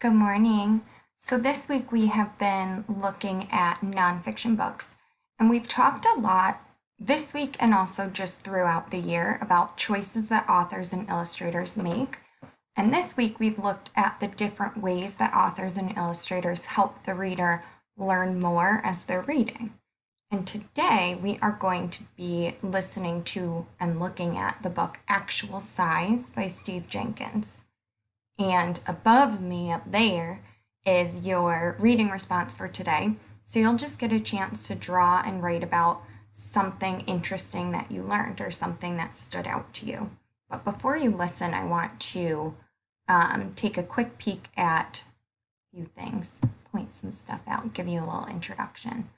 Good morning. So this week we have been looking at nonfiction books, and we've talked a lot this week and also just throughout the year about choices that authors and illustrators make. And this week we've looked at the different ways that authors and illustrators help the reader learn more as they're reading. And today we are going to be listening to and looking at the book Actual Size by Steve Jenkins. And above me up there is your reading response for today. So you'll just get a chance to draw and write about something interesting that you learned or something that stood out to you. But before you listen, I want to take a quick peek at a few things, point some stuff out, give you a little introduction.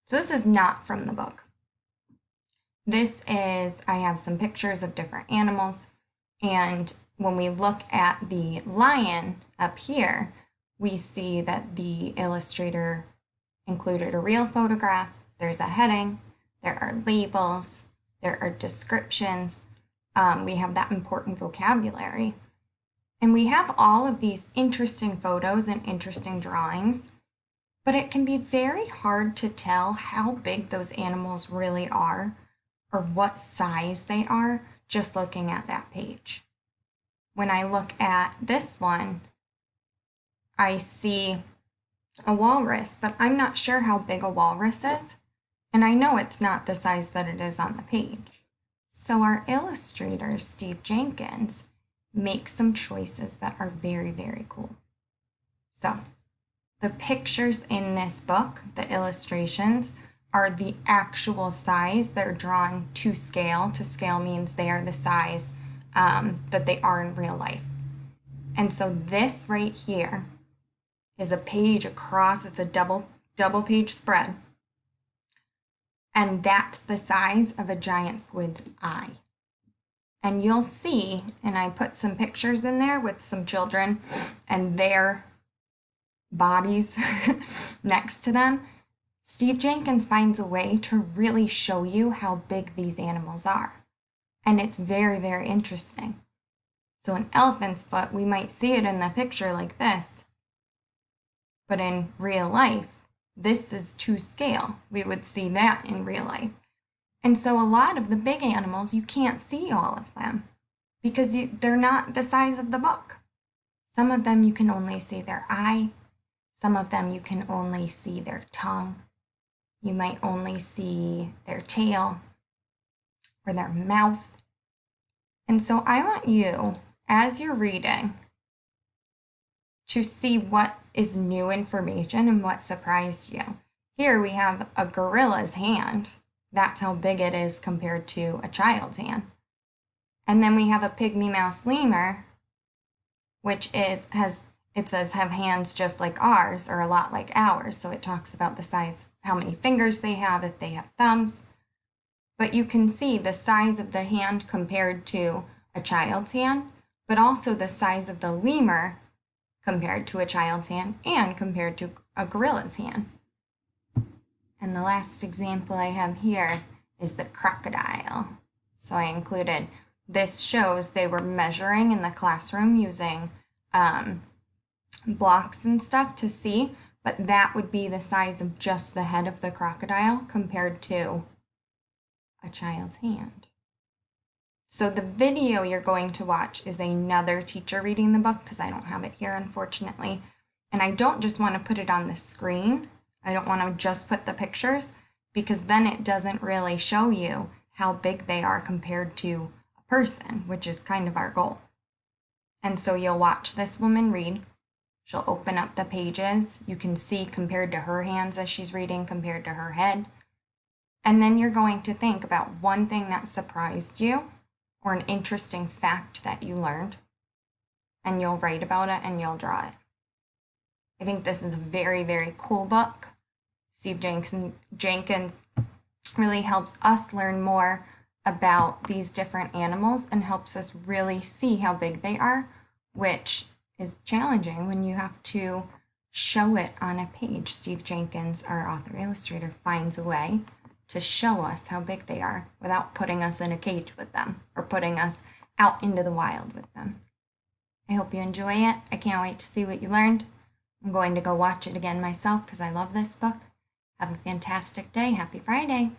So this is not from the book. I have some pictures of different animals, and when we look at the lion up here, we see that the illustrator included a real photograph, there's a heading, there are labels, there are descriptions, we have that important vocabulary. And we have all of these interesting photos and interesting drawings, but it can be very hard to tell how big those animals really are or what size they are just looking at that page. When I look at this one, I see a walrus, but I'm not sure how big a walrus is, and I know it's not the size that it is on the page. So our illustrator, Steve Jenkins, makes some choices that are very, very cool. So the pictures in this book, the illustrations, are the actual size. They're drawn to scale. To scale means they are the size that they are in real life. And so this right here is a page across, it's a double page spread. And that's the size of a giant squid's eye. And you'll see, and I put some pictures in there with some children and their bodies next to them. Steve Jenkins finds a way to really show you how big these animals are. And it's very, very interesting. So an elephant's foot, we might see it in the picture like this, but in real life, this is to scale. We would see that in real life. And so a lot of the big animals, you can't see all of them because they're not the size of the book. Some of them you can only see their eye. Some of them you can only see their tongue. You might only see their tail or their mouth. And so I want you, as you're reading, to see what is new information and what surprised you. Here we have a gorilla's hand. That's how big it is compared to a child's hand. And then we have a pygmy mouse lemur, which says have hands just like ours or a lot like ours. So it talks about the size, how many fingers they have, if they have thumbs. But you can see the size of the hand compared to a child's hand, but also the size of the lemur compared to a child's hand and compared to a gorilla's hand. And the last example I have here is the crocodile. So I included, this shows they were measuring in the classroom using blocks and stuff to see, but that would be the size of just the head of the crocodile compared to a child's hand. So the video you're going to watch is another teacher reading the book because I don't have it here, unfortunately. And I don't just want to put it on the screen. I don't want to just put the pictures because then it doesn't really show you how big they are compared to a person, which is kind of our goal. And so you'll watch this woman read. She'll open up the pages. You can see compared to her hands as she's reading compared to her head. And then you're going to think about one thing that surprised you or an interesting fact that you learned, and you'll write about it and you'll draw it. I think this is a very, very cool book. Steve Jenkins really helps us learn more about these different animals and helps us really see how big they are, which is challenging when you have to show it on a page. Steve Jenkins, our author illustrator, finds a way to show us how big they are without putting us in a cage with them or putting us out into the wild with them. I hope you enjoy it. I can't wait to see what you learned. I'm going to go watch it again myself because I love this book. Have a fantastic day. Happy Friday.